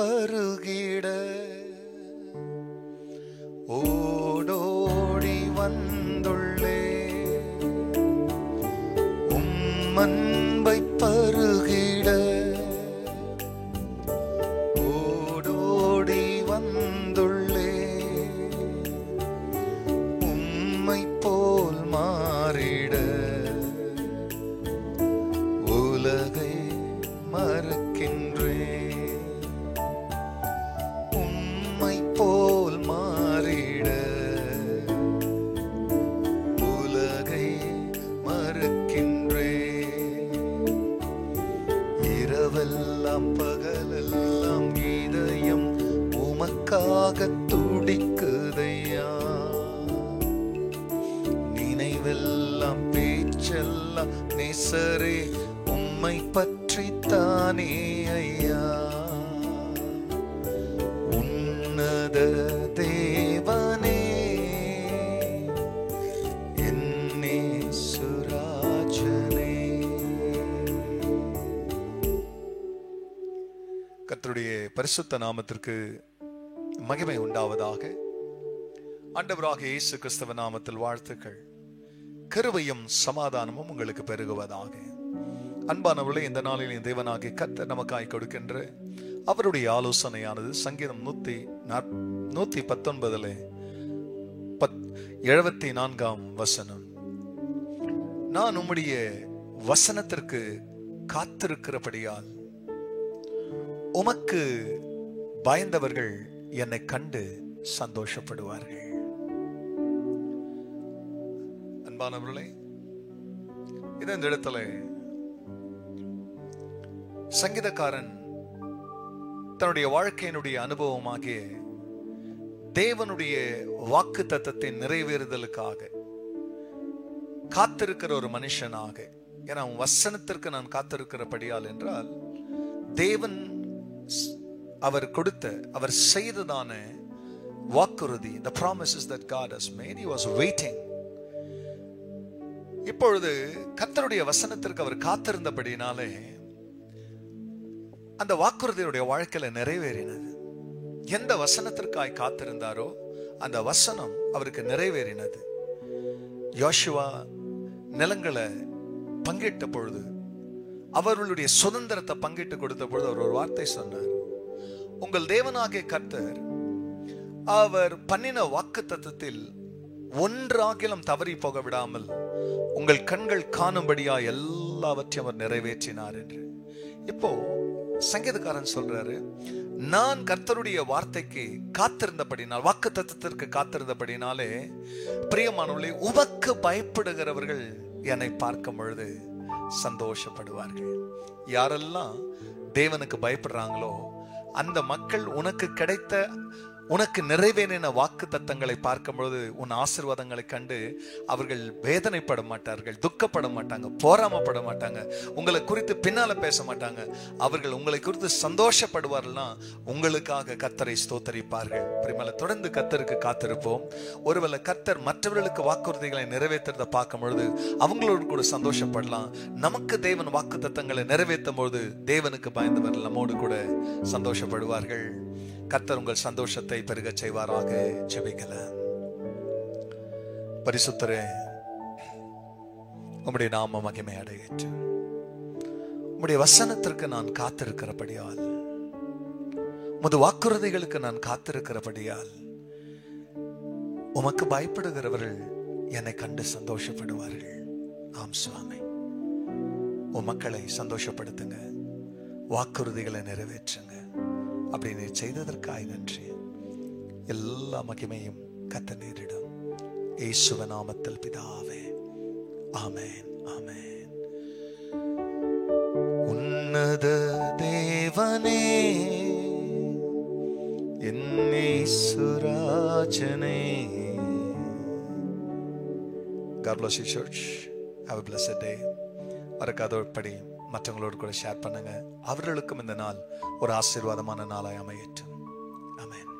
பருகிட ஓடோடி வந்துள்ளே. உம்மன்பை பருகிட ஓடோடி வந்துள்ளே. உம்மை போல் மாறிட உலகை மறக்கின்றேன். உம்மை போல் மாறிட உலகை மறக்கின்றேன். இரவெல்லாம் பகலெல்லாம் இதயம் உமக்காக துடிக்குதையா. நினைவெல்லாம் பேச்செல்லாம் நேசரே உம்மை பற்றித்தானே ஐயா. உன்னத தேவனே என்னே சுராஜனே. கர்த்தருடைய பரிசுத்த நாமத்திற்கு மகிமை உண்டாவதாக. ஆண்டவராக இயேசு கிறிஸ்துவ நாமத்தில் வாழ்த்துக்கள். கிருபையும் சமாதானமும் உங்களுக்கு பெருகுவதாக. அன்பானவர்களே, இந்த நாளில் தேவனாகிய கர்த்தர் நமக்காய் கொடுக்கின்ற அவருடைய ஆலோசனையானது சங்கீதம் 174 நான் உம்முடைய வசனத்திற்கு காத்திருக்கிறபடியால் உமக்கு பயந்தவர்கள் என்னை கண்டு சந்தோஷப்படுவார்கள். அன்பானவர்களே, இந்த இடத்துல சங்கீதக்காரன் தன்னுடைய வாழ்க்கையினுடைய அனுபவமாகிய தேவனுடைய வாக்கு தத்தத்தின் நிறைவேறுதலுக்காக காத்திருக்கிற ஒரு மனுஷனாக, ஏன்னா வசனத்திற்கு நான் காத்திருக்கிறபடியால் என்றால் தேவன் அவர் கொடுத்த அவர் செய்ததான வாக்குறுதி, the promises that God has made, he was waiting. இப்பொழுது கர்த்தருடைய வசனத்திற்கு அவர் காத்திருந்தபடினாலே அந்த வாக்குறுதியுடைய வாழ்க்கையில நிறைவேறினது. எந்த வசனத்திற்காய் காத்திருந்தாரோ அந்த வசனம் அவருக்கு நிறைவேறினது. யோசுவா நிலங்களை பங்கிட்ட பொழுது, அவர்களுடைய சுதந்திரத்தை பங்கிட்டு கொடுத்த பொழுது அவர் ஒரு வார்த்தை சொன்னார். உங்கள் தேவனாகிய கர்த்தர் அவர் பண்ணின வாக்கு தத்தத்தில் ஒன்றாகிலும் தவறி போக விடாமல் உங்கள் கண்கள் காணும்படியா எல்லாவற்றையும் அவர் நிறைவேற்றினார் என்று. இப்போ சங்கீதக்காரன் சொல்றாரு, நான் கர்த்தருடைய வார்த்தைக்கு காத்திருந்தபடினால், வாக்கு தத்தத்திற்கு காத்திருந்தபடினாலே பிரியமானவர்களே, உமக்கு பயப்படுகிறவர்கள் என்னை பார்க்கும் பொழுது சந்தோஷப்படுவார்கள். யாரெல்லாம் தேவனுக்கு பயப்படுறாங்களோ அந்த மக்கள் உனக்கு கிடைத்த, உனக்கு நிறைவேறின வாக்கு தத்தங்களை பார்க்கும் பொழுது உன் ஆசீர்வாதங்களை கண்டு அவர்கள் வேதனைப்பட மாட்டார்கள், துக்கப்பட மாட்டாங்க, போராமப்பட மாட்டாங்க, உங்களை குறித்து பின்னால பேச மாட்டாங்க. அவர்கள் உங்களை குறித்து சந்தோஷப்படுவார்கள்னா உங்களுக்காக கர்த்தரை ஸ்தோத்தரிப்பார்கள். பிரியமானவர்களே, தொடர்ந்து கர்த்தருக்கு காத்திருப்போம். ஒருவேளை கர்த்தர் மற்றவர்களுக்கு வாக்குறுதிகளை நிறைவேற்றுறதை பார்க்கும் பொழுது அவங்களோடு கூட சந்தோஷப்படலாம். நமக்கு தேவன் வாக்கு தத்தங்களை நிறைவேற்றும் பொழுது தேவனுக்கு பயந்தவர்கள் நம்மோடு கூட சந்தோஷப்படுவார்கள். கர்த்தர் உங்கள் சந்தோஷத்தை பெருக செய்வாராக. ஜெபிக்கலாம். பரிசுத்தரே, உம்முடைய நாம மகிமை அடையட்டும். உம்முடைய வசனத்திற்கு நான் காத்திருக்கிறபடியால், உமது வாக்குறுதிகளுக்கு நான் காத்திருக்கிறபடியால் உமக்கு பயப்படுகிறவர்கள் என்னை கண்டு சந்தோஷப்படுவார்கள். ஆம் சுவாமி, உம் மக்களை சந்தோஷப்படுத்துங்க, வாக்குறுதிகளை நிறைவேற்றுங்க. அப்படி நீர் செய்ததற்காய் நன்றி. எல்லா மகிமையும் கர்த்தர் நேரிடும். இயேசுவின் நாமத்தில் பிதாவே, ஆமென், ஆமென். உன்னத தேவனே, என் இயேசுராஜனே. God bless you, church. Have a blessed day. மறக்காதபடி மற்றவங்களோடு கூட ஷேர் பண்ணுங்க. அவர்களுக்கும் இந்த நாள் ஒரு ஆசீர்வாதமான நாளாய் அமையட்டும். ஆமென்.